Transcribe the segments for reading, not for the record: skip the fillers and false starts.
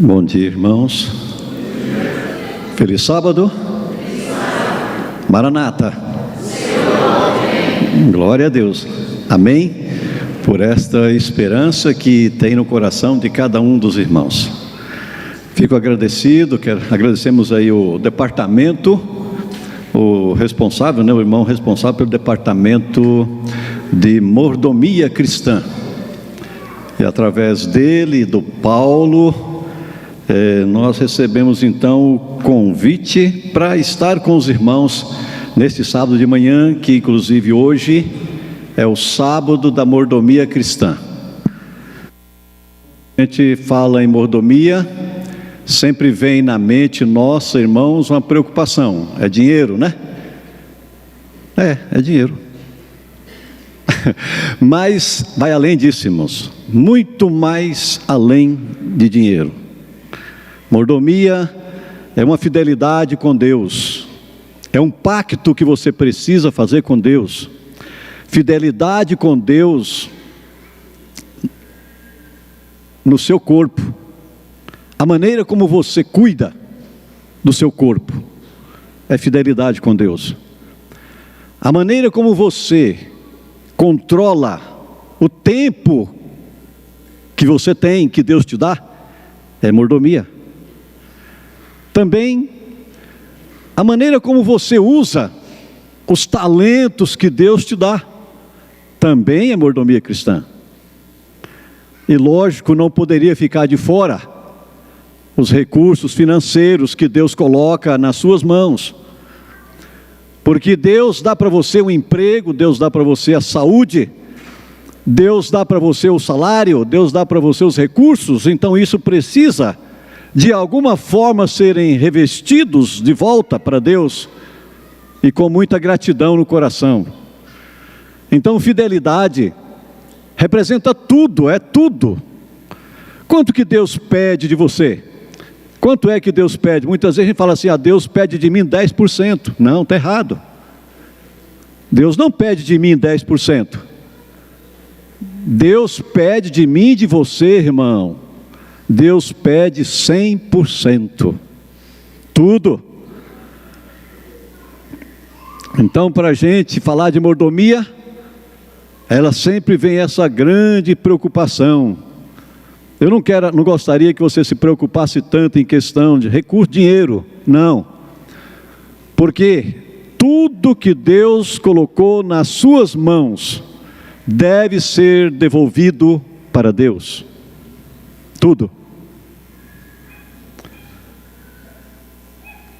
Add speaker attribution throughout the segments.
Speaker 1: Bom dia, irmãos. Feliz sábado. Maranata. Glória a Deus. Amém? Por esta esperança que tem no coração de cada um dos irmãos. Fico agradecido, agradecemos aí o departamento, o responsável, o irmão responsável pelo departamento de mordomia cristã. E através dele, do Paulo, nós recebemos então o convite para estar com os irmãos neste sábado de manhã, que inclusive hoje é o sábado da mordomia cristã. A gente fala em mordomia, sempre vem na mente nossa, irmãos, uma preocupação: é dinheiro, né? É dinheiro. Mas vai além disso, irmãos, muito mais além de dinheiro. Mordomia é uma fidelidade com Deus, é um pacto que você precisa fazer com Deus. Fidelidade com Deus no seu corpo, a maneira como você cuida do seu corpo é fidelidade com Deus. A maneira como você controla o tempo que você tem, que Deus te dá, é mordomia. Também a maneira como você usa os talentos que Deus te dá, também é mordomia cristã. E lógico, não poderia ficar de fora os recursos financeiros que Deus coloca nas suas mãos. Porque Deus dá para você um emprego, Deus dá para você a saúde, Deus dá para você o salário, Deus dá para você os recursos. Então isso precisa de alguma forma serem revestidos de volta para Deus, e com muita gratidão no coração. Então fidelidade representa tudo, é tudo. Quanto que Deus pede de você? Quanto é que Deus pede? Muitas vezes a gente fala assim: Deus pede de mim 10%. Não, está errado. Deus não pede de mim 10%. Deus pede de mim e de você, irmão, Deus pede 100%. Tudo. Então, para a gente falar de mordomia, ela sempre vem essa grande preocupação. Eu não gostaria que você se preocupasse tanto em questão de recurso, dinheiro, não. Porque tudo que Deus colocou nas suas mãos deve ser devolvido para Deus. Tudo.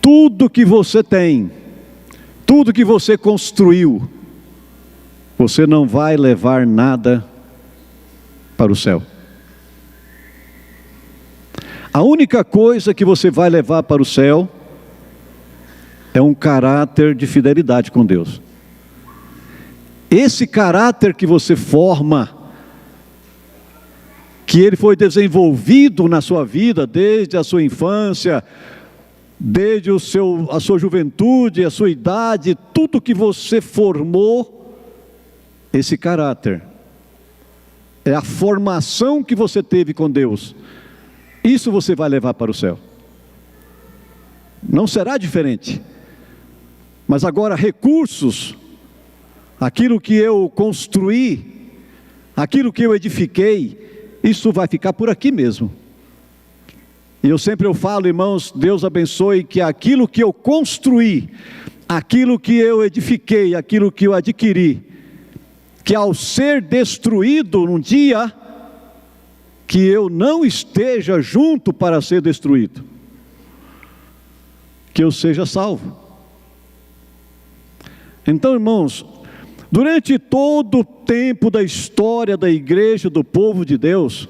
Speaker 1: Tudo que você tem, tudo que você construiu, você não vai levar nada para o céu. A única coisa que você vai levar para o céu é um caráter de fidelidade com Deus. Esse caráter que você forma, que ele foi desenvolvido na sua vida desde a sua infância, desde a sua juventude, a sua idade, tudo que você formou, esse caráter é a formação que você teve com Deus. Isso você vai levar para o céu. Não será diferente. Mas agora, recursos, aquilo que eu construí, aquilo que eu edifiquei, isso vai ficar por aqui mesmo. E eu sempre falo, irmãos, Deus abençoe que aquilo que eu construí, aquilo que eu edifiquei, aquilo que eu adquiri, que ao ser destruído num dia, que eu não esteja junto para ser destruído, que eu seja salvo. Então, irmãos, durante todo o tempo da história da igreja, do povo de Deus,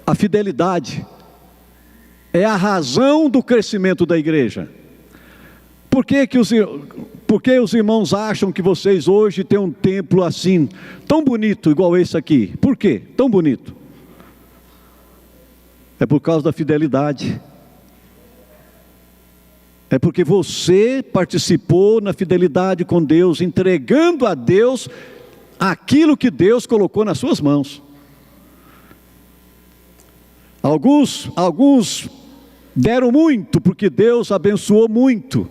Speaker 1: a fidelidade é a razão do crescimento da igreja. Por que os irmãos acham que vocês hoje têm um templo assim, tão bonito igual esse aqui? Por quê? Tão bonito. É por causa da fidelidade. É porque você participou na fidelidade com Deus, entregando a Deus aquilo que Deus colocou nas suas mãos. Alguns deram muito, porque Deus abençoou muito.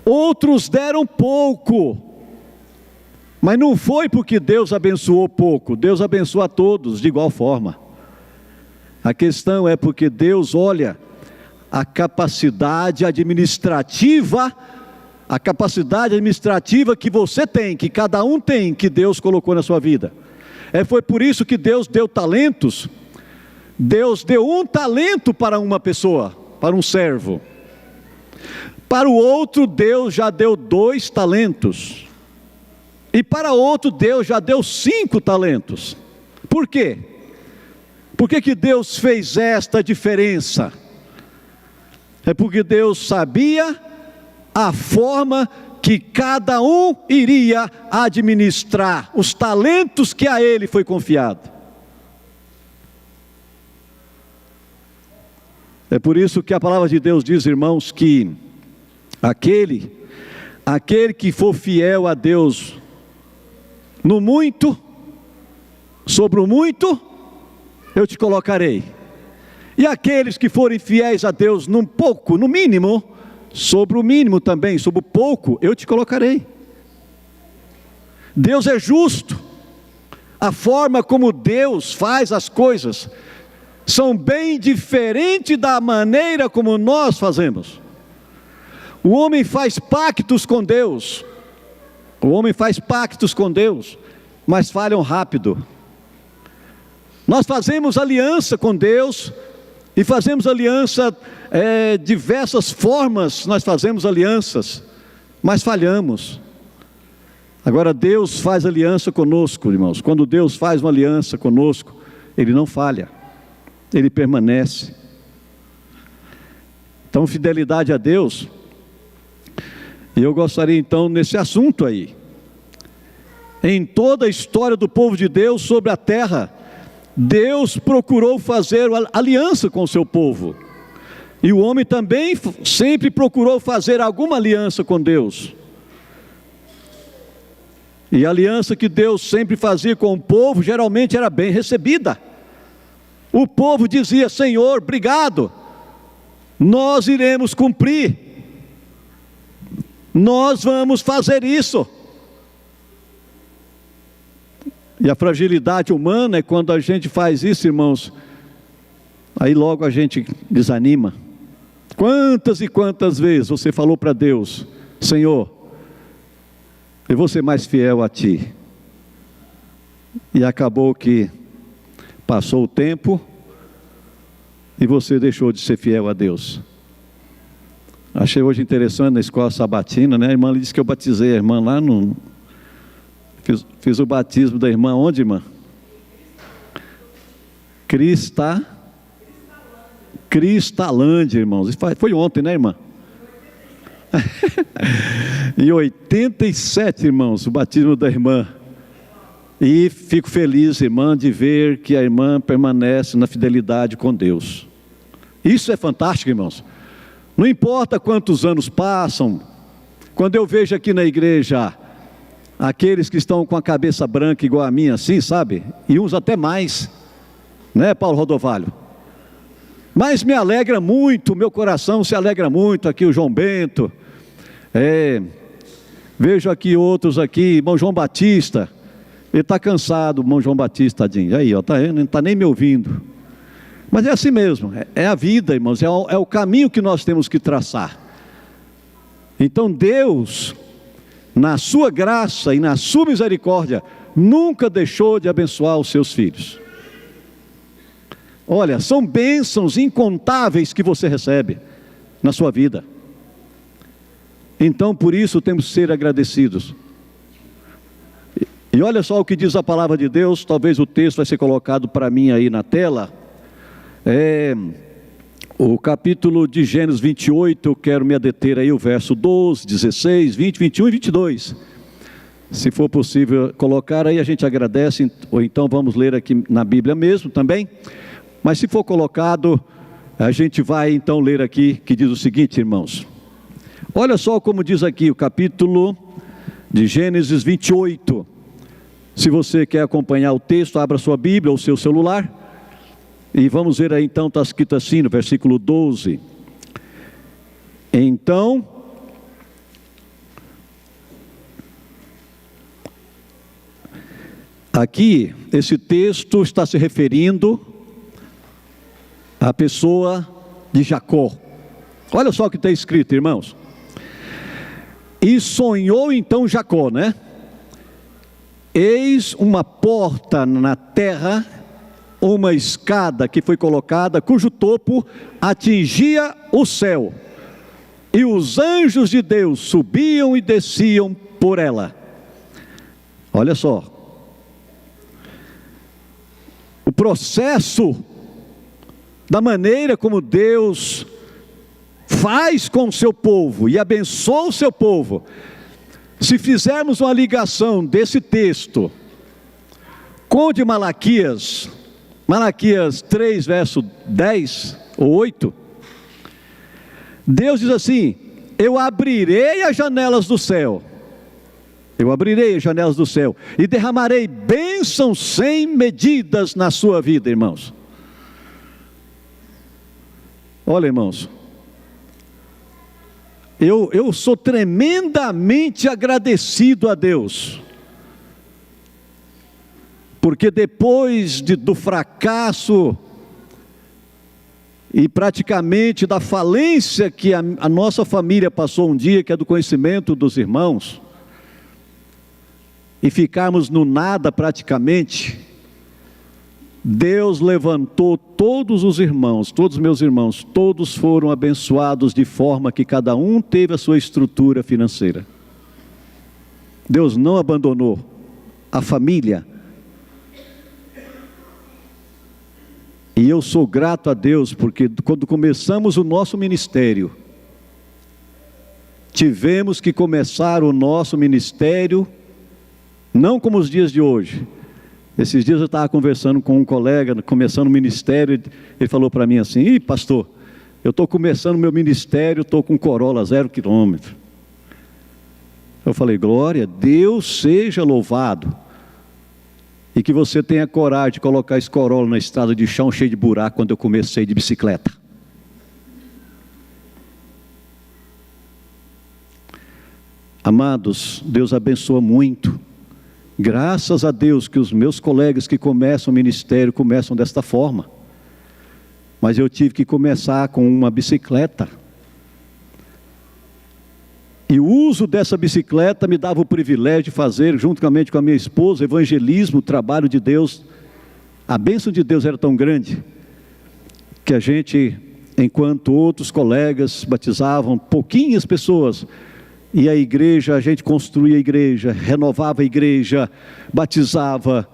Speaker 1: Outros deram pouco, mas não foi porque Deus abençoou pouco, Deus abençoa a todos de igual forma. A questão é porque Deus olha a capacidade administrativa que você tem, que cada um tem, que Deus colocou na sua vida. Foi por isso que Deus deu talentos. Deus deu um talento para uma pessoa, para um servo. Para o outro, Deus já deu 2 talentos. E para outro, Deus já deu 5 talentos. Por quê? Por que Deus fez esta diferença? É porque Deus sabia a forma que cada um iria administrar os talentos que a ele foi confiado. É por isso que a palavra de Deus diz, irmãos, que aquele que for fiel a Deus no muito, sobre o muito, eu te colocarei. E aqueles que forem fiéis a Deus num pouco, no mínimo, sobre o mínimo também, sobre o pouco, eu te colocarei. Deus é justo. A forma como Deus faz as coisas são bem diferentes da maneira como nós fazemos. O homem faz pactos com Deus. Mas falham rápido. Nós fazemos aliança com Deus, e fazemos aliança, diversas formas nós fazemos alianças, mas falhamos. Agora Deus faz aliança conosco, irmãos. Quando Deus faz uma aliança conosco, Ele não falha, Ele permanece. Então, fidelidade a Deus. E eu gostaria então, nesse assunto aí, em toda a história do povo de Deus sobre a terra, Deus procurou fazer aliança com o seu povo. E o homem também sempre procurou fazer alguma aliança com Deus. E a aliança que Deus sempre fazia com o povo, geralmente era bem recebida. O povo dizia: Senhor, obrigado, nós iremos cumprir, nós vamos fazer isso. E a fragilidade humana é quando a gente faz isso, irmãos, aí logo a gente desanima. Quantas e quantas vezes você falou para Deus: Senhor, eu vou ser mais fiel a Ti. E acabou que passou o tempo e você deixou de ser fiel a Deus. Achei hoje interessante na escola sabatina, né? A irmã disse que eu batizei a irmã lá no... Fiz o batismo da irmã onde, irmã? Cristalândia, irmãos. Foi ontem, né, irmã? Em 87, irmãos, o batismo da irmã. E fico feliz, irmã, de ver que a irmã permanece na fidelidade com Deus. Isso é fantástico, irmãos. Não importa quantos anos passam, quando eu vejo aqui na igreja aqueles que estão com a cabeça branca igual a minha, assim, sabe? E uns até mais, né, Paulo Rodovalho? Mas me alegra muito, meu coração se alegra muito. Aqui o João Bento, vejo aqui outros aqui, irmão João Batista, ele está cansado, irmão João Batista, tadinho, aí, ó, não está nem me ouvindo. Mas é assim mesmo, é a vida, irmãos, é o caminho que nós temos que traçar. Então Deus, na sua graça e na sua misericórdia, nunca deixou de abençoar os seus filhos. Olha, são bênçãos incontáveis que você recebe na sua vida. Então, por isso, temos que ser agradecidos. E olha só o que diz a palavra de Deus. Talvez o texto vai ser colocado para mim aí na tela. O capítulo de Gênesis 28, eu quero me adeter aí, o verso 12, 16, 20, 21 e 22. Se for possível colocar aí, a gente agradece, ou então vamos ler aqui na Bíblia mesmo também. Mas se for colocado, a gente vai então ler aqui, que diz o seguinte, irmãos. Olha só como diz aqui o capítulo de Gênesis 28. Se você quer acompanhar o texto, abra sua Bíblia ou seu celular. E vamos ver aí então, está escrito assim no versículo 12. Então, aqui, esse texto está se referindo à pessoa de Jacó. Olha só o que está escrito, irmãos. E sonhou então Jacó, né? Eis uma porta na terra, uma escada que foi colocada, cujo topo atingia o céu. E os anjos de Deus subiam e desciam por ela. Olha só. O processo da maneira como Deus faz com o seu povo e abençoa o seu povo. Se fizermos uma ligação desse texto com o de Malaquias 3, verso 10 ou 8, Deus diz assim: eu abrirei as janelas do céu, e derramarei bênçãos sem medidas na sua vida, irmãos. Olha, irmãos, eu sou tremendamente agradecido a Deus, porque depois do fracasso e praticamente da falência que a nossa família passou um dia, que é do conhecimento dos irmãos, e ficarmos no nada praticamente, Deus levantou todos os irmãos, todos os meus irmãos, todos foram abençoados de forma que cada um teve a sua estrutura financeira. Deus não abandonou a família. E eu sou grato a Deus, porque quando começamos o nosso ministério, tivemos que começar o nosso ministério, não como os dias de hoje. Esses dias eu estava conversando com um colega, começando o ministério, ele falou para mim assim: ih, pastor, eu estou começando meu ministério, estou com Corolla 0 km. Eu falei: glória, Deus seja louvado, e que você tenha coragem de colocar esse Corolla na estrada de chão cheio de buraco, quando eu comecei de bicicleta. Amados, Deus abençoa muito. Graças a Deus que os meus colegas que começam o ministério começam desta forma. Mas eu tive que começar com uma bicicleta. E o uso dessa bicicleta me dava o privilégio de fazer, juntamente com a minha esposa, evangelismo, o trabalho de Deus. A bênção de Deus era tão grande, que a gente, enquanto outros colegas batizavam pouquinhas pessoas, e a igreja, a gente construía a igreja, renovava a igreja, batizava.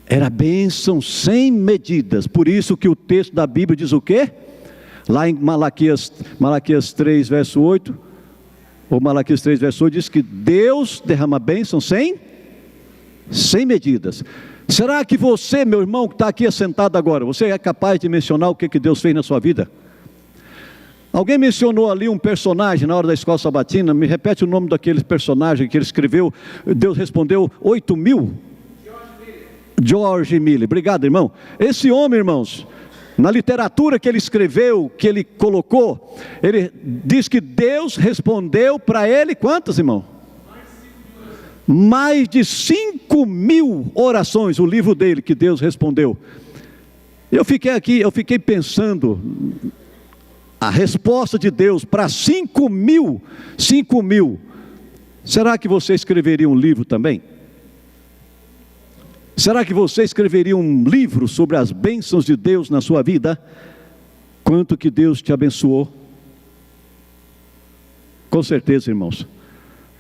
Speaker 1: Era bênção sem medidas. Por isso que o texto da Bíblia diz o quê? Lá em Malaquias 3, verso 8, ou Malaquias 3, verso 8, diz que Deus derrama bênção sem medidas. Será que você, meu irmão, que está aqui assentado agora, você é capaz de mencionar o que Deus fez na sua vida? Alguém mencionou ali um personagem na hora da escola sabatina, me repete o nome daquele personagem que ele escreveu. Deus respondeu 8.000? George Miller, obrigado, irmão. Esse homem, irmãos, na literatura que ele escreveu, que ele colocou, ele diz que Deus respondeu para ele, quantas, irmão? Mais de 5.000 orações, o livro dele que Deus respondeu. Eu fiquei pensando, a resposta de Deus para 5.000, será que você escreveria um livro também? Será que você escreveria um livro sobre as bênçãos de Deus na sua vida? Quanto que Deus te abençoou? Com certeza, irmãos.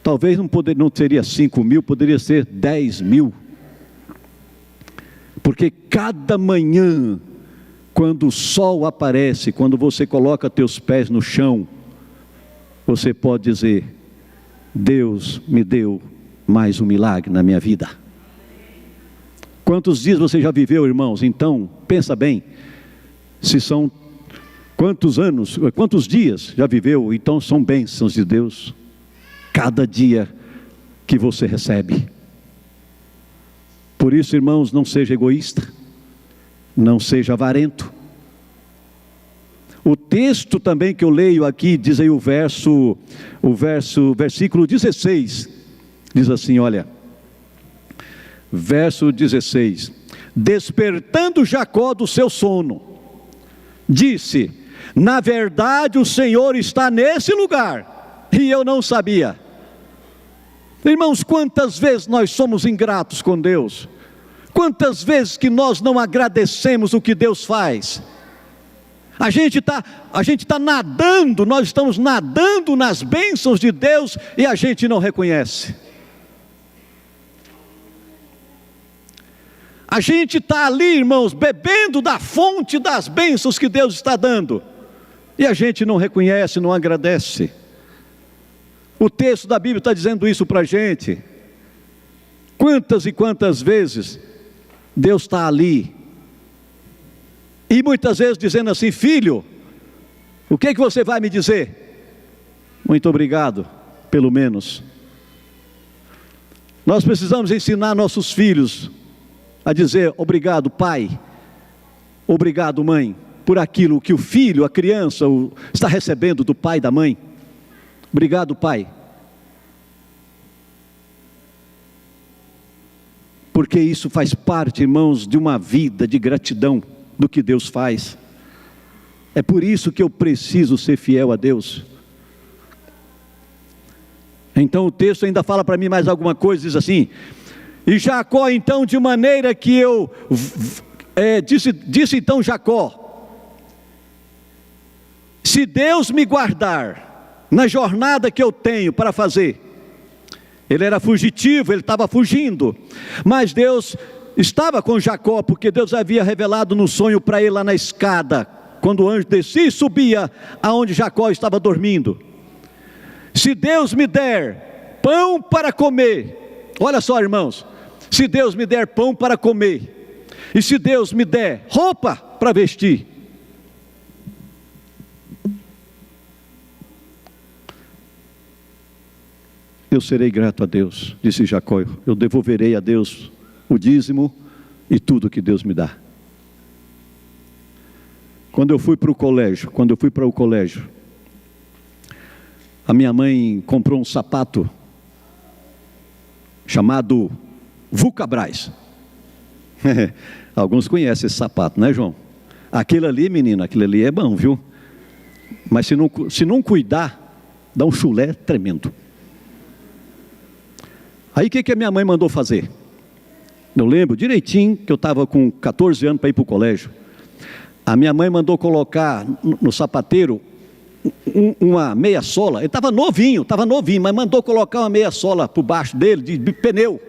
Speaker 1: Talvez não seria 5.000, poderia ser 10.000. Porque cada manhã, quando o sol aparece, quando você coloca teus pés no chão, você pode dizer: Deus me deu mais um milagre na minha vida. Quantos dias você já viveu, irmãos? Então, pensa bem, se são quantos dias já viveu? Então são bênçãos de Deus, cada dia que você recebe. Por isso, irmãos, não seja egoísta. Não seja avarento. O texto também que eu leio aqui, diz aí o versículo 16, diz assim, olha, verso 16: despertando Jacó do seu sono, disse: na verdade o Senhor está nesse lugar, e eu não sabia. Irmãos, quantas vezes nós somos ingratos com Deus, quantas vezes que nós não agradecemos o que Deus faz. A gente tá nadando, nós estamos nadando nas bênçãos de Deus e a gente não reconhece. A gente está ali, irmãos, bebendo da fonte das bênçãos que Deus está dando, e a gente não reconhece, não agradece. O texto da Bíblia está dizendo isso para a gente. Quantas e quantas vezes Deus está ali, e muitas vezes dizendo assim: filho, o que você vai me dizer? Muito obrigado, pelo menos. Nós precisamos ensinar nossos filhos a dizer: obrigado, pai, obrigado, mãe, por aquilo que o filho, a criança, está recebendo do pai e da mãe. Obrigado, pai. Porque isso faz parte, irmãos, de uma vida de gratidão do que Deus faz. É por isso que eu preciso ser fiel a Deus. Então o texto ainda fala para mim mais alguma coisa, diz assim: e Jacó então, de maneira que eu, disse então Jacó: se Deus me guardar na jornada que eu tenho para fazer. Ele era fugitivo, ele estava fugindo, mas Deus estava com Jacó, porque Deus havia revelado no sonho para ele lá na escada, quando o anjo descia e subia aonde Jacó estava dormindo. Se Deus me der pão para comer, olha só, irmãos, se Deus me der pão para comer, e se Deus me der roupa para vestir, eu serei grato a Deus, disse Jacó. Eu devolverei a Deus o dízimo e tudo que Deus me dá. Quando eu fui para o colégio, a minha mãe comprou um sapato chamado Vulcabras. Alguns conhecem esse sapato, né, João? Aquele ali, menino, aquele ali é bom, viu? Mas se não cuidar, dá um chulé tremendo. Aí o que a minha mãe mandou fazer? Eu lembro direitinho que eu estava com 14 anos para ir para o colégio. A minha mãe mandou colocar no sapateiro uma meia sola. Ele estava novinho, mas mandou colocar uma meia sola por baixo dele, de pneu.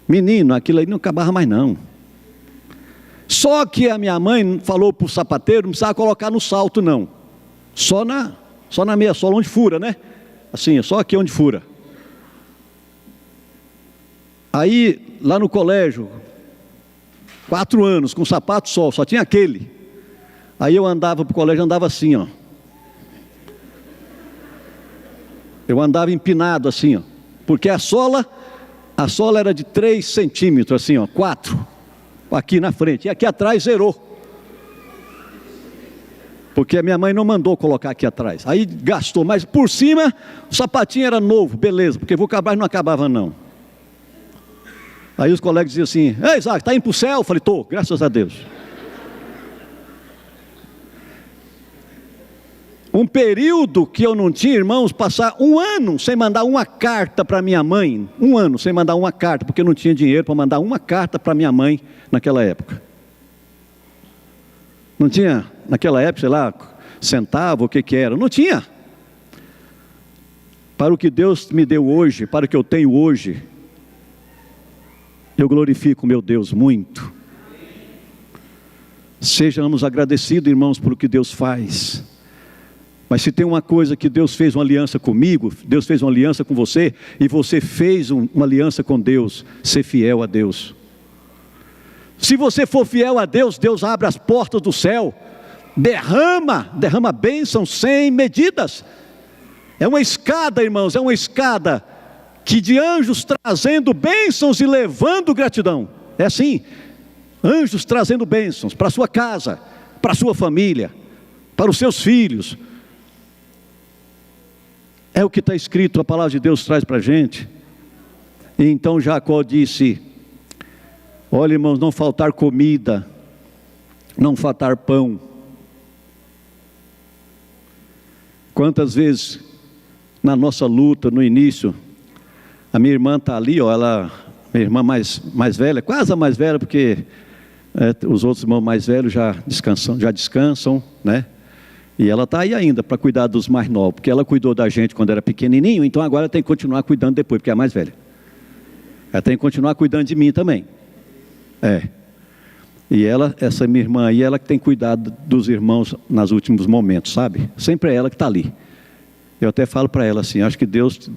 Speaker 1: Menino, aquilo aí não acabava mais não. Só que a minha mãe falou para o sapateiro: não precisava colocar no salto não, só na meia sola onde fura, né? Assim, só aqui onde fura. Aí, lá no colégio, 4 anos, com sapato só tinha aquele. Aí eu andava para o colégio, andava assim, ó. Eu andava empinado assim, ó. Porque a sola era de 3 centímetros, assim, ó, 4. Aqui na frente, e aqui atrás zerou. Porque a minha mãe não mandou colocar aqui atrás. Aí gastou, mas por cima o sapatinho era novo, beleza, porque Vulcabras não acabava não. Aí os colegas diziam assim: ei, Isaac, está indo para o céu? Eu falei: estou, graças a Deus. Um período que eu não tinha, irmãos, passar 1 ano sem mandar uma carta para minha mãe. 1 ano sem mandar uma carta, porque eu não tinha dinheiro para mandar uma carta para minha mãe naquela época. Não tinha, naquela época, sei lá, centavo, o que era, não tinha. Para o que Deus me deu hoje, para o que eu tenho hoje, eu glorifico meu Deus muito. Sejamos agradecidos, irmãos, por o que Deus faz. Mas se tem uma coisa que Deus fez uma aliança comigo, Deus fez uma aliança com você, e você fez uma aliança com Deus, ser fiel a Deus. Se você for fiel a Deus, Deus abre as portas do céu, derrama bênçãos sem medidas. É uma escada, irmãos, é uma escada que de anjos trazendo bênçãos e levando gratidão. É assim, anjos trazendo bênçãos para a sua casa, para a sua família, para os seus filhos. É o que está escrito, a palavra de Deus traz para a gente. E então Jacó disse: olha, irmãos, não faltar comida, não faltar pão. Quantas vezes na nossa luta, no início, a minha irmã está ali, ó, minha irmã mais velha, quase a mais velha, porque os outros irmãos mais velhos já descansam, né? E ela está aí ainda para cuidar dos mais novos, porque ela cuidou da gente quando era pequenininho, então agora tem que continuar cuidando depois, porque é a mais velha. Ela tem que continuar cuidando de mim também. E essa minha irmã aí, ela que tem cuidado dos irmãos nos últimos momentos, sabe? Sempre é ela que está ali. Eu até falo para ela assim, acho que Deus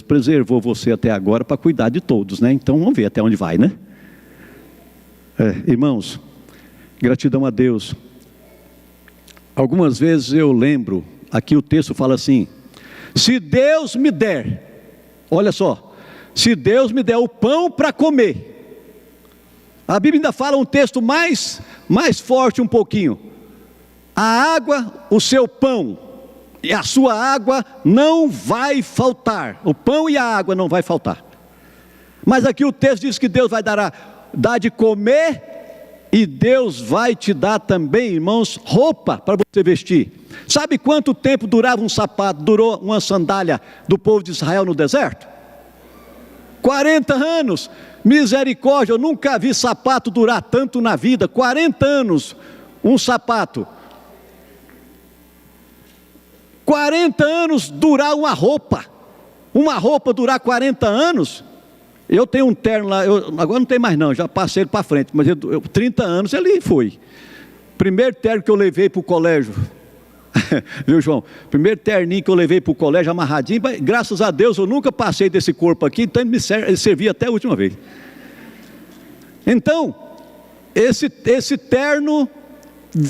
Speaker 1: preservou você até agora para cuidar de todos, né? Então vamos ver até onde vai, né? Irmãos, gratidão a Deus. Algumas vezes eu lembro, aqui o texto fala assim: se Deus me der, olha só, se Deus me der o pão para comer. A Bíblia ainda fala um texto mais forte um pouquinho: a água, o seu pão e a sua água não vai faltar. O pão e a água não vai faltar. Mas aqui o texto diz que Deus vai dar de comer, e Deus vai te dar também, irmãos, roupa para você vestir. Sabe quanto tempo durava um sapato, durou uma sandália do povo de Israel no deserto? 40 anos, misericórdia, eu nunca vi sapato durar tanto na vida. 40 anos, um sapato. 40 anos durar uma roupa durar 40 anos. Eu tenho um terno lá, agora não tem mais não, já passei ele para frente, mas 30 anos ele foi. Primeiro terno que eu levei para o colégio, viu, João? Primeiro terninho que eu levei para o colégio, amarradinho, graças a Deus eu nunca passei desse corpo aqui, então ele servia até a última vez. Então, esse terno,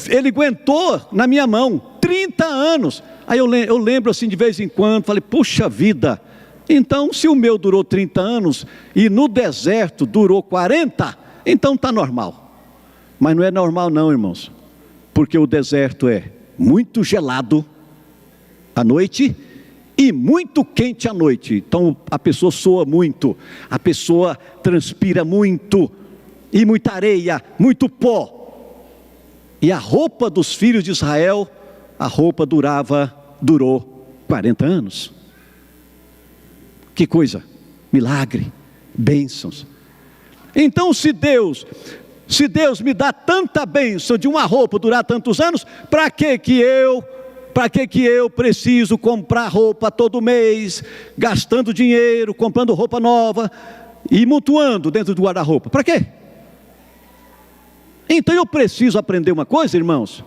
Speaker 1: ele aguentou na minha mão 30 anos. Aí eu lembro assim de vez em quando, falei, puxa vida, então se o meu durou 30 anos e no deserto durou 40, então está normal. Mas não é normal não, irmãos, porque o deserto é muito gelado à noite e muito quente à noite. Então a pessoa soa muito, a pessoa transpira muito, e muita areia, muito pó. E a roupa dos filhos de Israel, a roupa durou 40 anos. Que coisa, milagre, bênçãos. Então se Deus me dá tanta bênção de uma roupa durar tantos anos, para que eu preciso comprar roupa todo mês, gastando dinheiro, comprando roupa nova e mutuando dentro do guarda-roupa? Para quê? Então eu preciso aprender uma coisa, irmãos,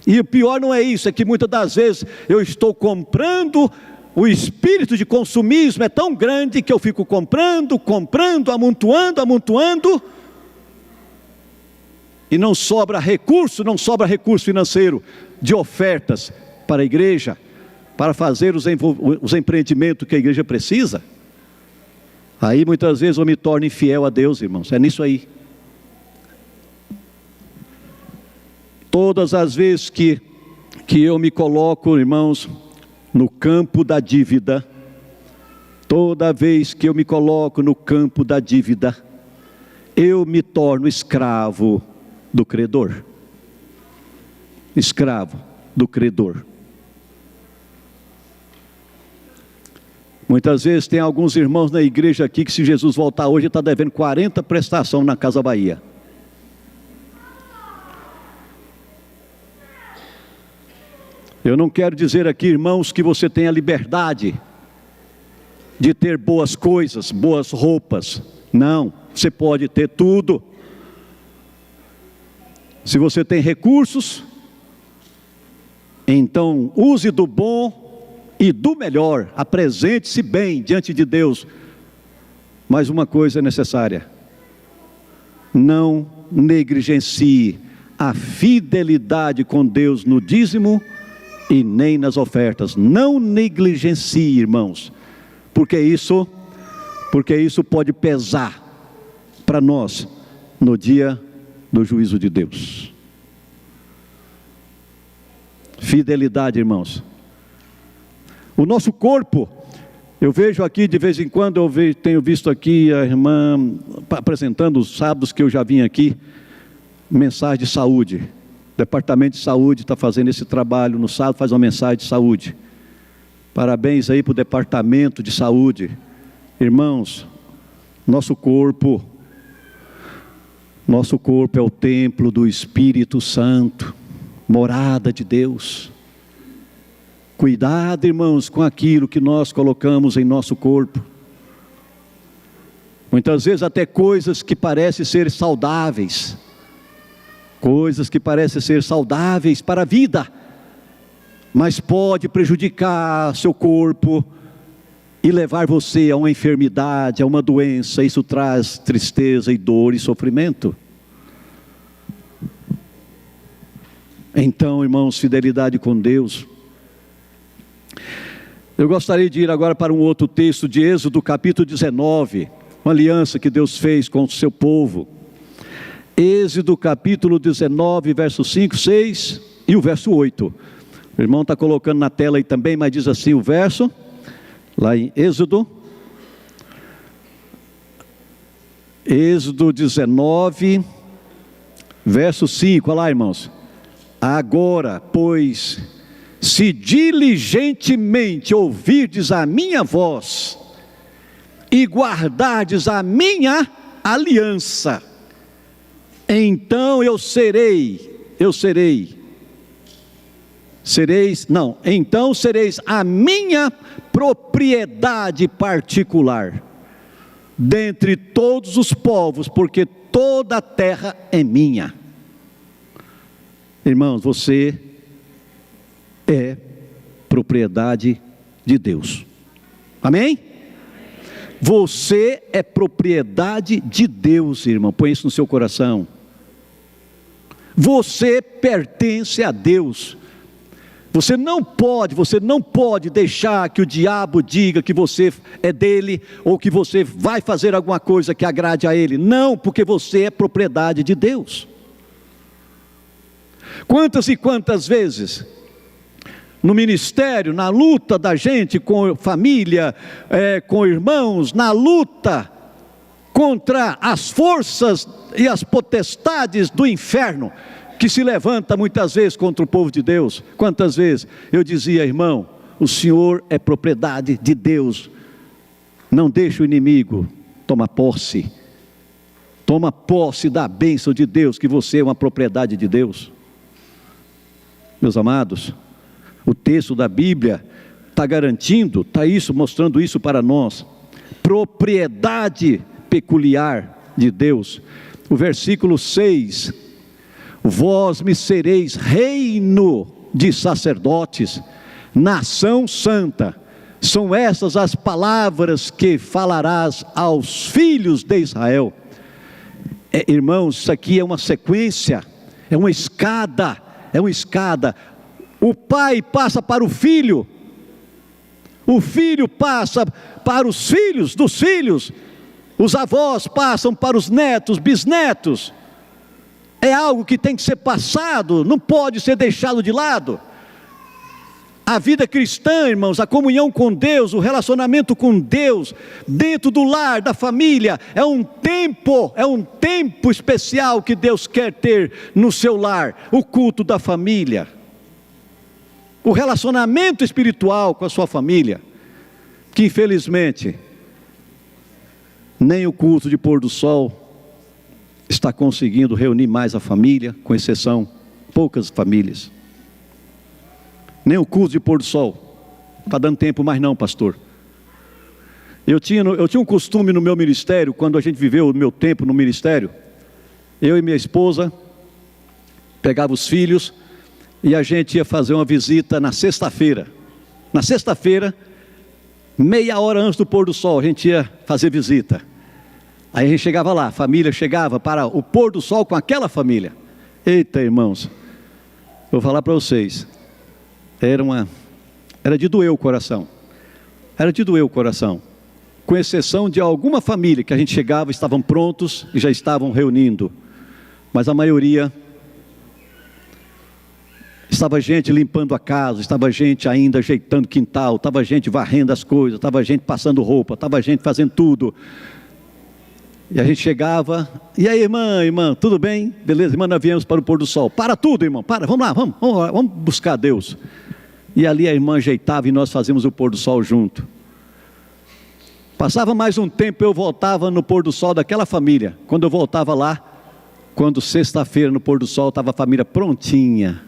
Speaker 1: e o pior não é isso, é que muitas das vezes eu estou comprando. O espírito de consumismo é tão grande que eu fico comprando, amontoando, e não sobra recurso financeiro de ofertas para a igreja, para fazer os empreendimentos que a igreja precisa. Aí muitas vezes eu me torno infiel a Deus, irmãos, é nisso aí. Todas as vezes que eu me coloco, irmãos, no campo da dívida, toda vez que eu me coloco no campo da dívida, eu me torno escravo do credor. Escravo do credor. Muitas vezes tem alguns irmãos na igreja aqui que, se Jesus voltar hoje, está devendo 40 prestações na Casa Bahia. Eu não quero dizer aqui, irmãos, que você tenha liberdade de ter boas coisas, boas roupas. Não, você pode ter tudo. Se você tem recursos, então use do bom e do melhor, apresente-se bem diante de Deus. Mas uma coisa é necessária: não negligencie a fidelidade com Deus no dízimo e nem nas ofertas. Não negligencie, irmãos, porque isso porque isso pode pesar para nós no dia do juízo de Deus. Fidelidade, irmãos. O nosso corpo, eu vejo aqui de vez em quando, tenho visto aqui a irmã apresentando os sábados que eu já vim aqui, mensagem de saúde. O departamento de saúde está fazendo esse trabalho, no sábado faz uma mensagem de saúde. Parabéns aí para o departamento de saúde. Irmãos, nosso corpo é o templo do Espírito Santo, morada de Deus. Cuidado, irmãos, com aquilo que nós colocamos em nosso corpo. Muitas vezes até coisas que parecem ser saudáveis. Coisas que parecem ser saudáveis para a vida, mas pode prejudicar seu corpo e levar você a uma enfermidade, a uma doença. Isso traz tristeza e dor e sofrimento. Então, irmãos, fidelidade com Deus. Eu gostaria de ir agora para um outro texto de Êxodo capítulo 19, uma aliança que Deus fez com o seu povo. Êxodo capítulo 19, verso 5, 6 e o verso 8. O irmão está colocando na tela aí também, mas diz assim o verso, lá em Êxodo 19, verso 5, olha lá, irmãos. Agora, pois, se diligentemente ouvirdes a minha voz e guardardes a minha aliança, então então sereis a minha propriedade particular dentre todos os povos, porque toda a terra é minha. Irmãos, você é propriedade de Deus. Amém? Você é propriedade de Deus, irmão. Põe isso no seu coração. Você pertence a Deus. Você não pode deixar que o diabo diga que você é dele, ou que você vai fazer alguma coisa que agrade a ele. Não, porque você é propriedade de Deus. Quantas e quantas vezes, no ministério, na luta da gente com família, com irmãos, na luta contra as forças e as potestades do inferno, que se levanta muitas vezes contra o povo de Deus. Quantas vezes eu dizia, irmão, o Senhor é propriedade de Deus, não deixa o inimigo tomar posse. Toma posse da bênção de Deus, que você é uma propriedade de Deus. Meus amados, o texto da Bíblia está garantindo, está mostrando isso para nós. Propriedade peculiar de Deus. O versículo 6: vós me sereis reino de sacerdotes, nação santa. São essas as palavras que falarás aos filhos de Israel. Irmãos, isso aqui é uma sequência, é uma escada. O pai passa para o filho passa para os filhos dos filhos, os avós passam para os netos, bisnetos. É algo que tem que ser passado, não pode ser deixado de lado. A vida cristã, irmãos, a comunhão com Deus, o relacionamento com Deus, dentro do lar, da família, é um tempo especial que Deus quer ter no seu lar, o culto da família, o relacionamento espiritual com a sua família, que infelizmente, nem o culto de pôr do sol está conseguindo reunir mais a família, com exceção, poucas famílias. Nem o culto de pôr do sol está dando tempo mais não, pastor. Eu tinha um costume no meu ministério, quando a gente viveu o meu tempo no ministério, eu e minha esposa pegava os filhos e a gente ia fazer uma visita na sexta-feira. Na sexta-feira, meia hora antes do pôr do sol, a gente ia fazer visita. Aí a gente chegava lá, a família chegava para o pôr do sol com aquela família. Eita, irmãos, vou falar para vocês, era de doer o coração. com exceção de alguma família que a gente chegava, estavam prontos e já estavam reunindo, mas a maioria, estava gente limpando a casa, estava gente ainda ajeitando o quintal, estava gente varrendo as coisas, estava gente passando roupa, estava gente fazendo tudo. E a gente chegava, e aí irmã, tudo bem? Beleza, irmã, nós viemos para o pôr do sol. Para tudo, irmão, para, vamos lá, vamos buscar Deus. E ali a irmã ajeitava e nós fazíamos o pôr do sol junto. Passava mais um tempo, eu voltava no pôr do sol daquela família. Quando eu voltava lá, quando sexta-feira no pôr do sol, estava a família prontinha.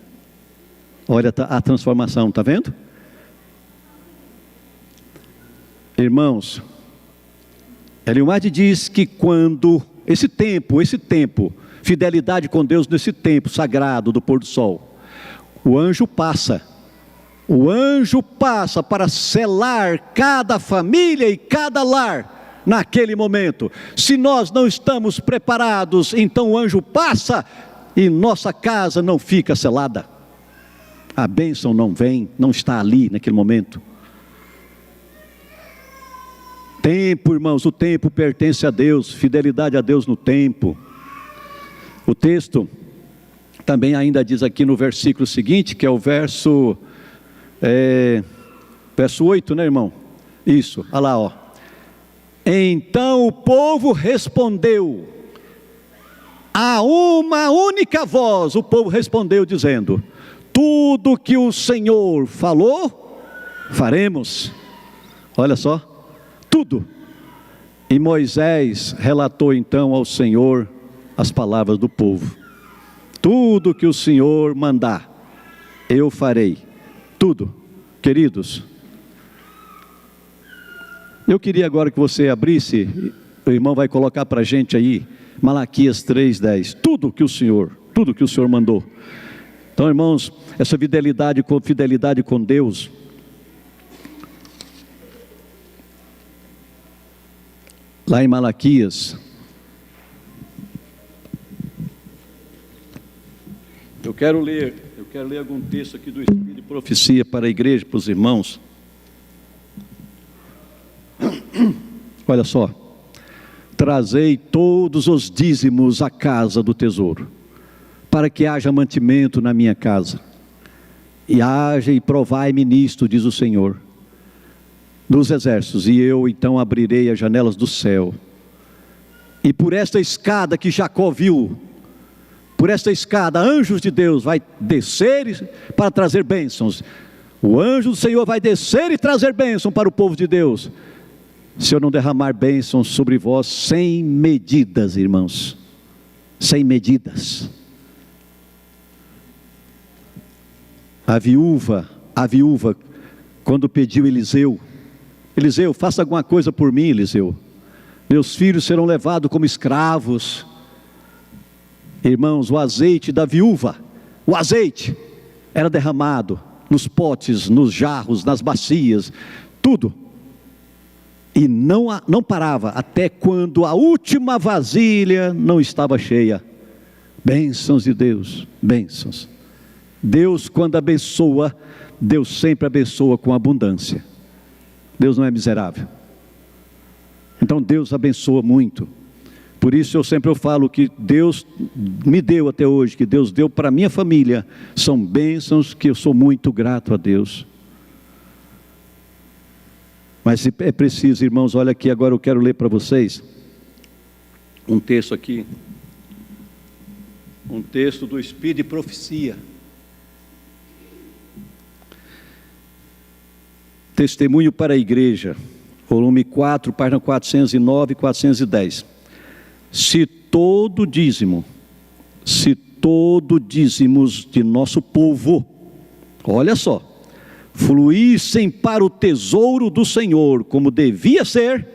Speaker 1: Olha a transformação, está vendo? Irmãos, Ellen White diz que quando esse tempo, fidelidade com Deus nesse tempo sagrado do pôr do sol, o anjo passa para selar cada família e cada lar naquele momento. Se nós não estamos preparados, então o anjo passa e nossa casa não fica selada. A bênção não vem, não está ali naquele momento. Tempo, irmãos, o tempo pertence a Deus, fidelidade a Deus no tempo. O texto também ainda diz aqui no versículo seguinte, que é o verso 8, né, irmão? Isso, olha lá, ó. Então o povo respondeu, a uma única voz, o povo respondeu dizendo: tudo que o Senhor falou, faremos. Olha só, tudo. E Moisés relatou então ao Senhor as palavras do povo. Tudo que o Senhor mandar, eu farei. Tudo. Queridos, eu queria agora que você abrisse, o irmão vai colocar para a gente aí, Malaquias 3:10. Tudo que o Senhor mandou. Então, irmãos, essa fidelidade com Deus, lá em Malaquias, eu quero ler algum texto aqui do Espírito de Profecia para a igreja, para os irmãos. Olha só: trazei todos os dízimos à casa do tesouro, para que haja mantimento na minha casa, e haja e provai-me nisto, diz o Senhor dos exércitos, e eu então abrirei as janelas do céu, e por esta escada que Jacó viu, por esta escada, anjos de Deus vai descer para trazer bênçãos. O anjo do Senhor vai descer e trazer bênção para o povo de Deus, se eu não derramar bênçãos sobre vós sem medidas, irmãos, sem medidas. A viúva, quando pediu Eliseu, faça alguma coisa por mim, Eliseu, meus filhos serão levados como escravos. Irmãos, o azeite da viúva, o azeite era derramado nos potes, nos jarros, nas bacias, tudo, e não parava, até quando a última vasilha não estava cheia. Bênçãos de Deus, bênçãos. Deus, quando abençoa, Deus sempre abençoa com abundância. Deus não é miserável. Então Deus abençoa muito. Por isso eu sempre falo que Deus me deu até hoje, que Deus deu para a minha família, são bênçãos que eu sou muito grato a Deus. Mas se é preciso, irmãos, olha aqui, agora eu quero ler para vocês um texto aqui, um texto do Espírito de Profecia. Testemunho para a Igreja, volume 4, página 409 e 410. Se todo dízimos de nosso povo, olha só, fluíssem para o tesouro do Senhor, como devia ser,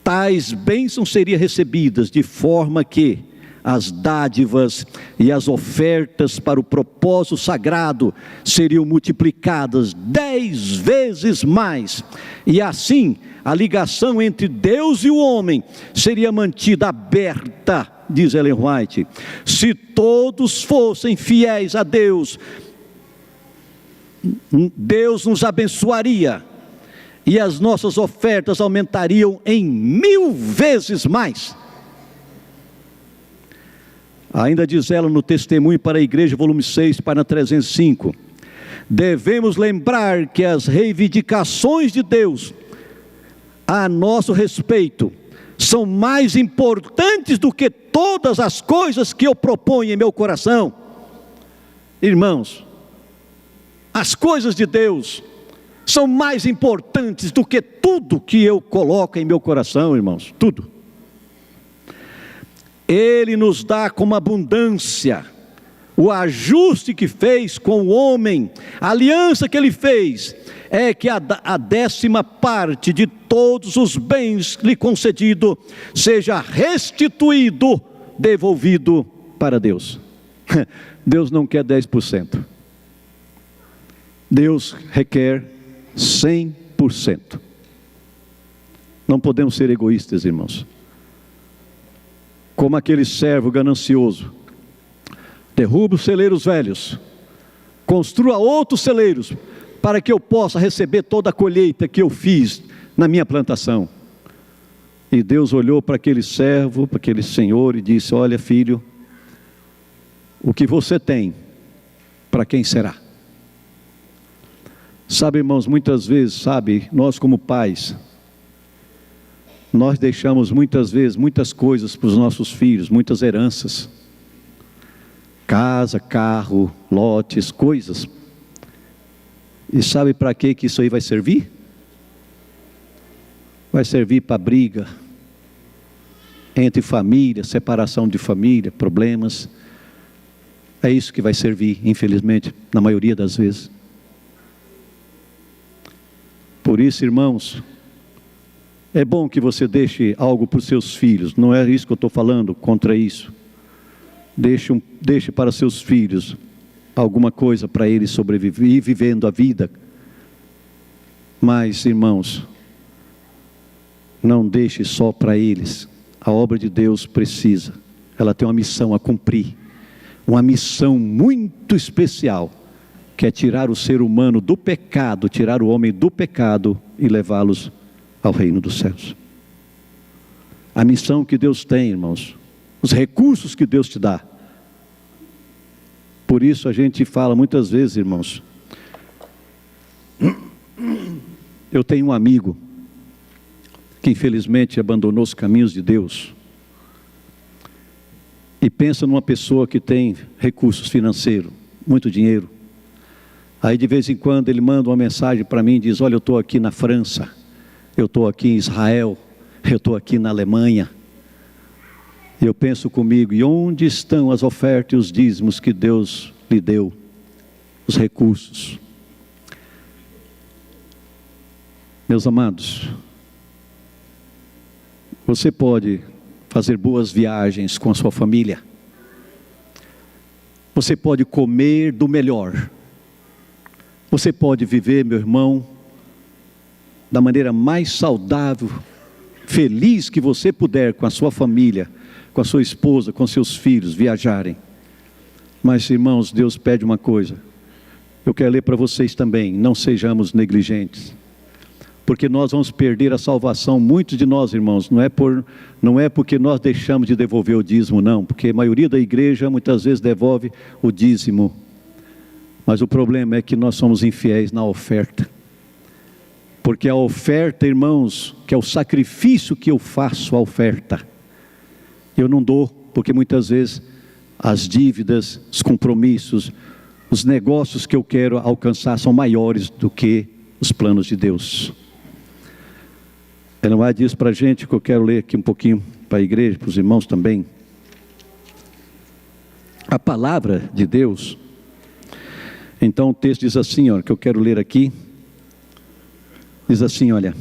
Speaker 1: tais bênçãos seriam recebidas, de forma que as dádivas e as ofertas para o propósito sagrado seriam multiplicadas 10 vezes mais, e assim a ligação entre Deus e o homem seria mantida aberta, diz Ellen White. Se todos fossem fiéis a Deus, Deus nos abençoaria e as nossas ofertas aumentariam em 1000 vezes mais. Ainda diz ela no Testemunho para a Igreja, volume 6, página 305, devemos lembrar que as reivindicações de Deus a nosso respeito são mais importantes do que todas as coisas que eu proponho em meu coração. Irmãos, as coisas de Deus são mais importantes do que tudo que eu coloco em meu coração, irmãos, tudo. Ele nos dá com abundância o ajuste que fez com o homem, a aliança que ele fez, é que a 10ª parte de todos os bens lhe concedido seja restituído, devolvido para Deus. Deus não quer 10%. Deus requer 100%. Não podemos ser egoístas, irmãos. Como aquele servo ganancioso, derruba os celeiros velhos, construa outros celeiros, para que eu possa receber toda a colheita que eu fiz na minha plantação. E Deus olhou para aquele servo, para aquele senhor e disse: olha, filho, o que você tem, para quem será? Sabe, irmãos, muitas vezes, nós como pais, nós deixamos muitas vezes, muitas coisas para os nossos filhos, muitas heranças, casa, carro, lotes, coisas. E sabe para que isso aí vai servir? Vai servir para briga entre família, separação de família, problemas. É isso que vai servir, infelizmente, na maioria das vezes. Por isso, irmãos, é bom que você deixe algo para os seus filhos. Não é isso que eu estou falando, contra isso. Deixe para seus filhos alguma coisa para eles sobreviver e vivendo a vida. Mas, irmãos, não deixe só para eles. A obra de Deus precisa, ela tem uma missão a cumprir, uma missão muito especial, que é tirar o ser humano do pecado, tirar o homem do pecado e levá-los ao reino dos céus. A missão que Deus tem, irmãos, os recursos que Deus te dá. Por isso a gente fala muitas vezes, irmãos, eu tenho um amigo que infelizmente abandonou os caminhos de Deus, e pensa numa pessoa que tem recursos financeiros, muito dinheiro. Aí de vez em quando ele manda uma mensagem para mim e diz: olha, eu estou aqui na França, eu estou aqui em Israel, eu estou aqui na Alemanha. Eu penso comigo: e onde estão as ofertas e os dízimos que Deus lhe deu? Os recursos. Meus amados, você pode fazer boas viagens com a sua família. Você pode comer do melhor. Você pode viver, meu irmão, da maneira mais saudável, feliz que você puder com a sua família, com a sua esposa, com seus filhos, viajarem. Mas, irmãos, Deus pede uma coisa. Eu quero ler para vocês também: não sejamos negligentes, porque nós vamos perder a salvação. Muitos de nós, irmãos, não é porque nós deixamos de devolver o dízimo, não, porque a maioria da igreja muitas vezes devolve o dízimo, mas o problema é que nós somos infiéis na oferta. Porque a oferta, irmãos, que é o sacrifício que eu faço, a oferta, eu não dou, porque muitas vezes as dívidas, os compromissos, os negócios que eu quero alcançar são maiores do que os planos de Deus. Ela vai dizer para a gente, que eu quero ler aqui um pouquinho para a igreja, para os irmãos também. A palavra de Deus. Então o texto diz assim, que eu quero ler aqui. Diz assim, olha.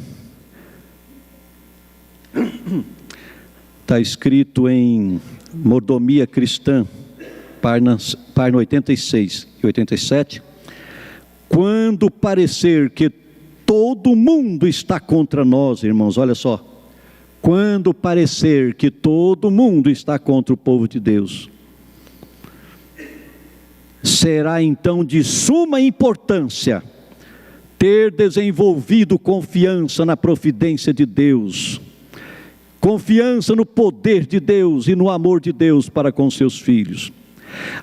Speaker 1: Está escrito em Mordomia Cristã, página 86 e 87. Quando parecer que todo mundo está contra nós, irmãos, olha só. Quando parecer que todo mundo está contra o povo de Deus, será então de suma importância ter desenvolvido confiança na providência de Deus, confiança no poder de Deus e no amor de Deus para com seus filhos.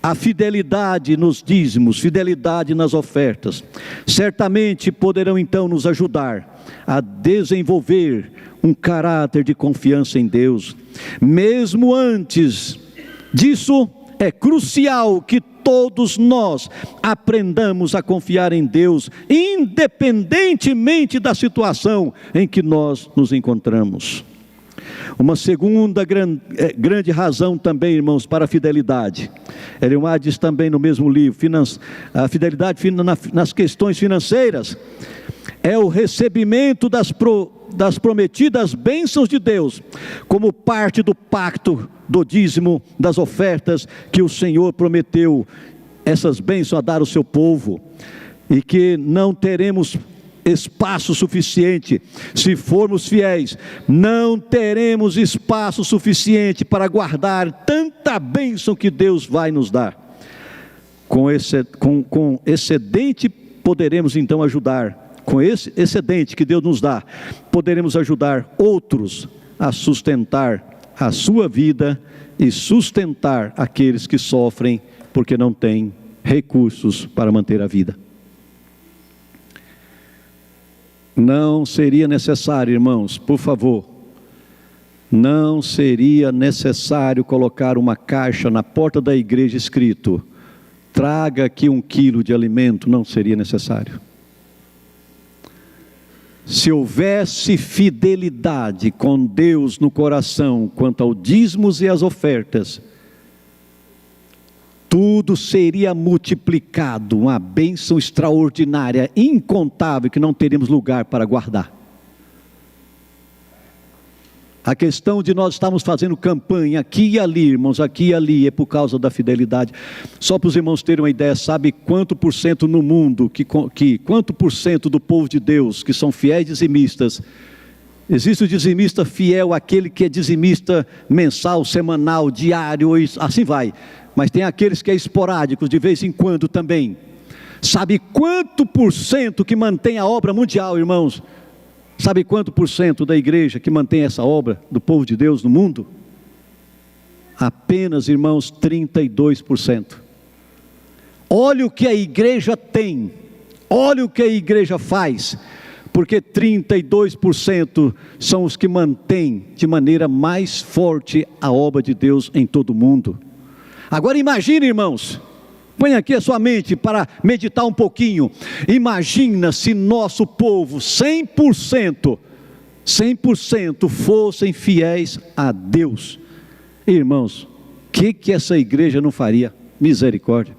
Speaker 1: A fidelidade nos dízimos, fidelidade nas ofertas, certamente poderão então nos ajudar a desenvolver um caráter de confiança em Deus. Mesmo antes disso, é crucial que todos nós aprendamos a confiar em Deus, independentemente da situação em que nós nos encontramos. Uma segunda grande razão também, irmãos, para a fidelidade. Ellen White diz também no mesmo livro, a fidelidade nas questões financeiras é o recebimento das prometidas bênçãos de Deus, como parte do pacto do dízimo, das ofertas que o Senhor prometeu essas bênçãos a dar ao seu povo, e que não teremos espaço suficiente, se formos fiéis, não teremos espaço suficiente para guardar tanta bênção que Deus vai nos dar. Com excedente poderemos então ajudar, com esse excedente que Deus nos dá, poderemos ajudar outros a sustentar a sua vida e sustentar aqueles que sofrem porque não têm recursos para manter a vida. Não seria necessário, irmãos, por favor, não seria necessário colocar uma caixa na porta da igreja escrito: traga aqui 1 quilo de alimento. Não seria necessário. Se houvesse fidelidade com Deus no coração quanto ao dízimos e as ofertas, tudo seria multiplicado, uma bênção extraordinária, incontável, que não teríamos lugar para guardar. A questão de nós estarmos fazendo campanha aqui e ali, irmãos, aqui e ali, é por causa da fidelidade. Só para os irmãos terem uma ideia, sabe quanto por cento no mundo, quanto por cento do povo de Deus, que são fiéis dizimistas? Existe o dizimista fiel, aquele que é dizimista mensal, semanal, diário, assim vai. Mas tem aqueles que é esporádicos, de vez em quando também. Sabe quanto por cento que mantém a obra mundial, irmãos? Sabe quanto por cento da igreja que mantém essa obra do povo de Deus no mundo? Apenas, irmãos, 32%. Olha o que a igreja tem, olha o que a igreja faz, porque 32% são os que mantêm de maneira mais forte a obra de Deus em todo o mundo. Agora imagine, irmãos, põe aqui a sua mente para meditar um pouquinho. Imagina se nosso povo 100% fossem fiéis a Deus. Irmãos, o que essa igreja não faria? Misericórdia.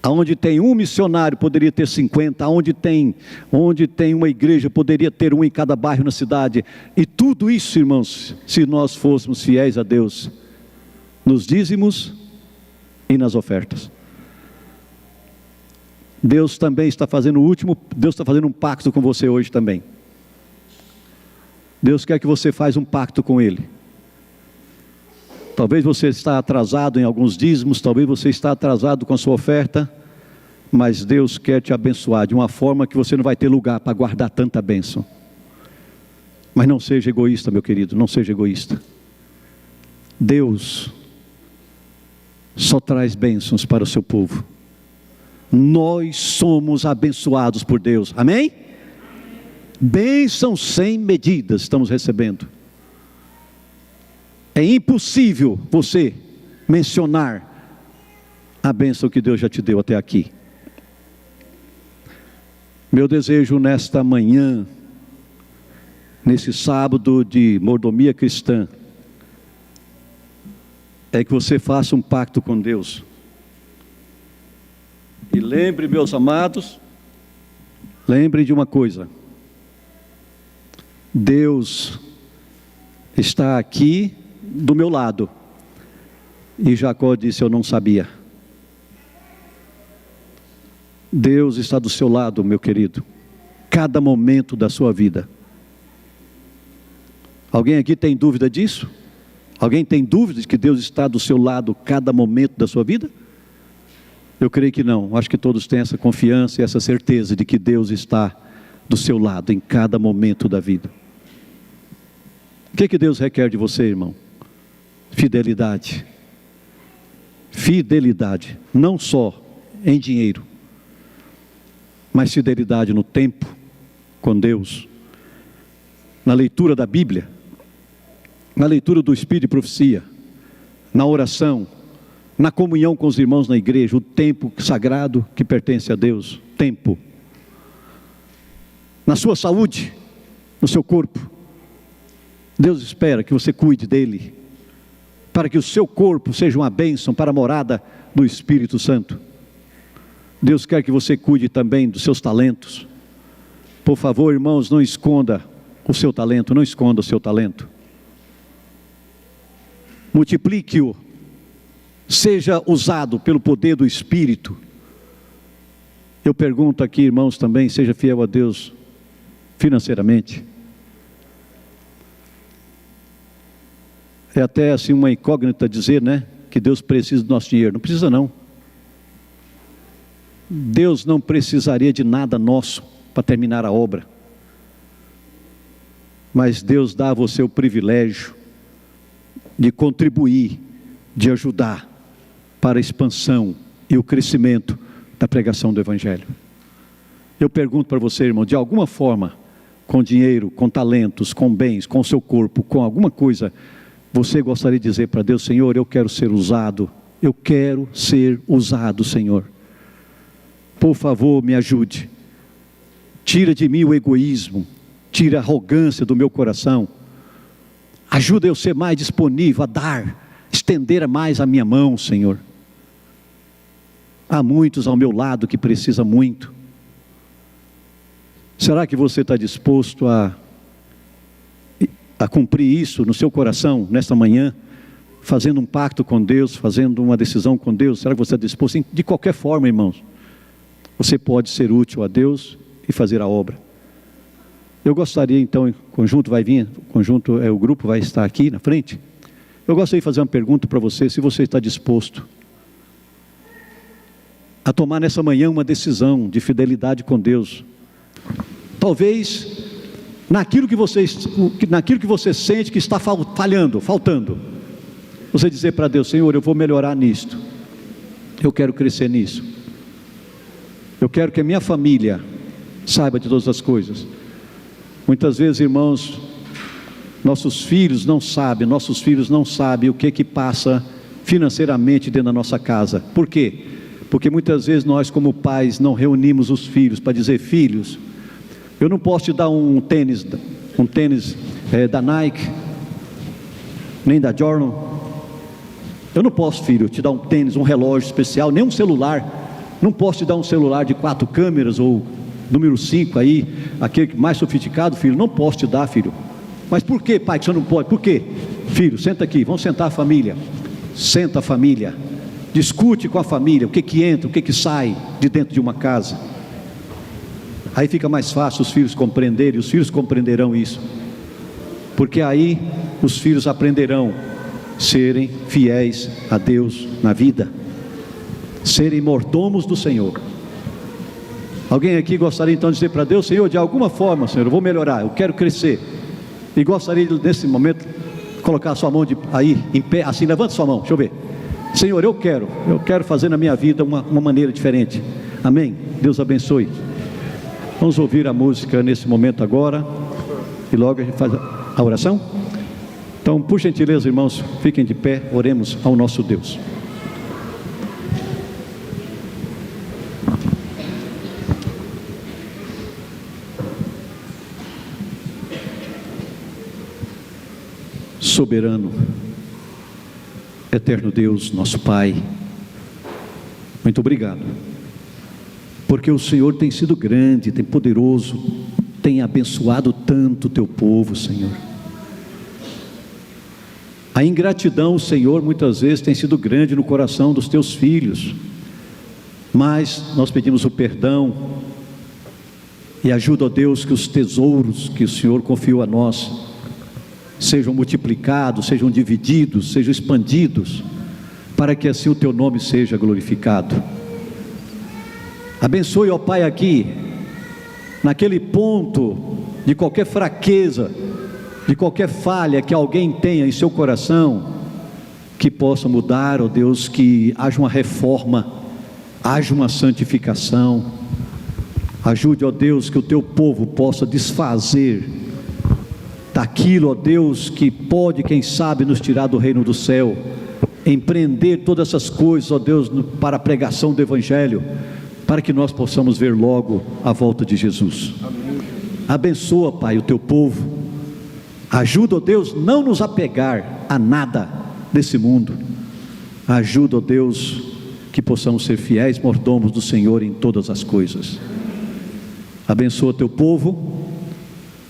Speaker 1: Aonde tem um missionário poderia ter 50, onde tem uma igreja poderia ter um em cada bairro na cidade. E tudo isso, irmãos, se nós fôssemos fiéis a Deus, nos dízimos e nas ofertas. Deus também está fazendo Deus está fazendo um pacto com você hoje também. Deus quer que você faça um pacto com Ele. Talvez você está atrasado em alguns dízimos, talvez você está atrasado com a sua oferta, mas Deus quer te abençoar de uma forma que você não vai ter lugar para guardar tanta bênção. Mas não seja egoísta, meu querido, não seja egoísta. Deus só traz bênçãos para o seu povo. Nós somos abençoados por Deus, amém? Bênçãos sem medidas estamos recebendo. É impossível você mencionar a bênção que Deus já te deu até aqui. Meu desejo nesta manhã, nesse sábado de mordomia cristã, é que você faça um pacto com Deus. E lembre, meus amados, lembre de uma coisa: Deus está aqui do meu lado. E Jacó disse: eu não sabia. Deus está do seu lado, meu querido, cada momento da sua vida. Alguém aqui tem dúvida disso? Alguém tem dúvida de que Deus está do seu lado cada momento da sua vida? Eu creio que não. Acho que todos têm essa confiança e essa certeza de que Deus está do seu lado em cada momento da vida. O que Deus requer de você, irmão? Fidelidade. Fidelidade, não só em dinheiro, mas fidelidade no tempo com Deus, na leitura da Bíblia, na leitura do Espírito de profecia, na oração, na comunhão com os irmãos na igreja, o tempo sagrado que pertence a Deus, tempo. Na sua saúde, no seu corpo, Deus espera que você cuide dele, para que o seu corpo seja uma bênção para a morada do Espírito Santo. Deus quer que você cuide também dos seus talentos. Por favor, irmãos, não esconda o seu talento, não esconda o seu talento. Multiplique-o, seja usado pelo poder do Espírito. Eu pergunto aqui, irmãos, também, seja fiel a Deus financeiramente. É até assim uma incógnita dizer, né, que Deus precisa do nosso dinheiro. Não precisa não. Deus não precisaria de nada nosso para terminar a obra. Mas Deus dá a você o privilégio de contribuir, de ajudar para a expansão e o crescimento da pregação do Evangelho. Eu pergunto para você, irmão, de alguma forma, com dinheiro, com talentos, com bens, com o seu corpo, com alguma coisa, você gostaria de dizer para Deus: Senhor, eu quero ser usado, eu quero ser usado, Senhor. Por favor, me ajude. Tira de mim o egoísmo, tira a arrogância do meu coração. Ajuda eu a ser mais disponível a dar, estender mais a minha mão, Senhor. Há muitos ao meu lado que precisam muito. Será que você está disposto a cumprir isso no seu coração, nesta manhã, fazendo um pacto com Deus, fazendo uma decisão com Deus? Será que você está disposto? De qualquer forma, irmãos, você pode ser útil a Deus e fazer a obra. Eu gostaria então, o conjunto vai vir, o grupo vai estar aqui na frente. Eu gostaria de fazer uma pergunta para você, se você está disposto a tomar nessa manhã uma decisão de fidelidade com Deus. Talvez naquilo que você sente que está faltando, você dizer para Deus: Senhor, eu vou melhorar nisto, eu quero crescer nisso, eu quero que a minha família saiba de todas as coisas. Muitas vezes, irmãos, nossos filhos não sabem o que passa financeiramente dentro da nossa casa. Por quê? Porque muitas vezes nós, como pais, não reunimos os filhos para dizer: filhos, eu não posso te dar um tênis da Nike, nem da Jordan. Eu não posso, filho, te dar um tênis, um relógio especial, nem um celular. Não posso te dar um celular de 4 câmeras ou número 5 aí, aquele mais sofisticado, filho. Não posso te dar, filho. Mas por que, pai, que você não pode? Por quê? Filho, senta aqui, vamos sentar a família. Senta a família. Discute com a família o que entra, o que sai de dentro de uma casa. Aí fica mais fácil os filhos compreenderem, os filhos compreenderão isso, porque aí os filhos aprenderão a serem fiéis a Deus na vida, serem mordomos do Senhor. Alguém aqui gostaria então de dizer para Deus: Senhor, de alguma forma, Senhor, eu vou melhorar, eu quero crescer, e gostaria de, nesse momento, colocar a sua mão aí em pé, assim, levanta sua mão, deixa eu ver. Senhor, eu quero fazer na minha vida uma maneira diferente. Amém? Deus abençoe. Vamos ouvir a música nesse momento agora, e logo a gente faz a oração. Então, por gentileza, irmãos, fiquem de pé, oremos ao nosso Deus. Soberano, eterno Deus, nosso Pai, muito obrigado, porque o Senhor tem sido grande, tem poderoso, tem abençoado tanto o teu povo, Senhor. A ingratidão, Senhor, muitas vezes tem sido grande no coração dos teus filhos, mas nós pedimos o perdão e ajuda, ó Deus, que os tesouros que o Senhor confiou a nós sejam multiplicados, sejam divididos, sejam expandidos, para que assim o teu nome seja glorificado. Abençoe, ó Pai, aqui, naquele ponto de qualquer fraqueza, de qualquer falha que alguém tenha em seu coração, que possa mudar, ó Deus, que haja uma reforma, haja uma santificação. Ajude, ó Deus, que o teu povo possa desfazer daquilo, ó Deus, que pode, quem sabe, nos tirar do reino do céu, empreender todas essas coisas, ó Deus, para a pregação do Evangelho, para que nós possamos ver logo a volta de Jesus. Amém. Abençoa, Pai, o teu povo. Ajuda, ó Deus, não nos apegar a nada desse mundo. Ajuda, ó Deus, que possamos ser fiéis mordomos do Senhor em todas as coisas. Abençoa teu povo,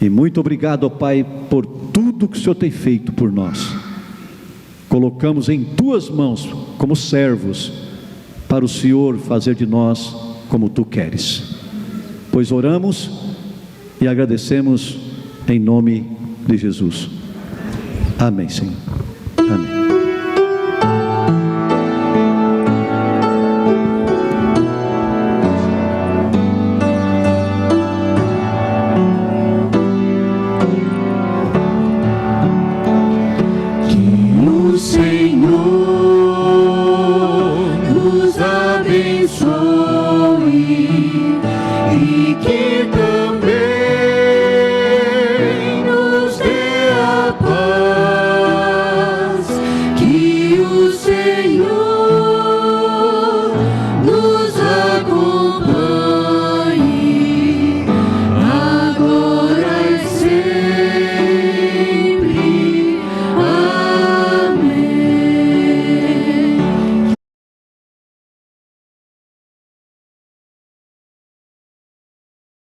Speaker 1: e muito obrigado, ó Pai, por tudo que o Senhor tem feito por nós. Colocamos em tuas mãos como servos, para o Senhor fazer de nós como tu queres. Pois oramos e agradecemos em nome de Jesus. Amém, Senhor. Amém.